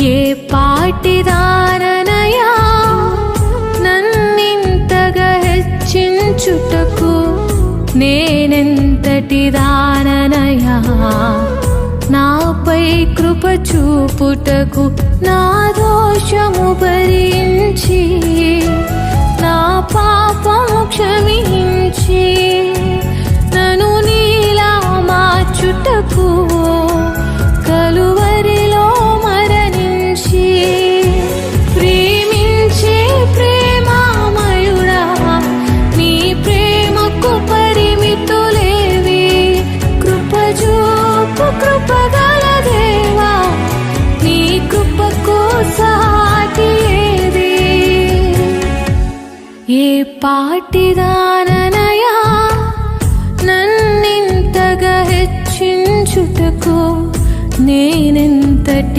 ఏ పాటిదాననయా నన్నింతగా హెచ్చించుటకు, నేనెంతటి దాననయా నాపై కృప చూపుటకు. నా దోషము భరించి నా పాపము క్షమించి నన్ను నీలా మార్చుటకు కలువరిలో మరణించి ప్రేమించే ప్రేమామయుడా, నీ ప్రేమకు పరిమితులేవి. కృపజూపు కృపగల దేవా, నీ కృపకు సాటి ఏది? ఏ పాటిదాననయా నన్నింతగా హెచ్చించుటకు, నేనెంతటి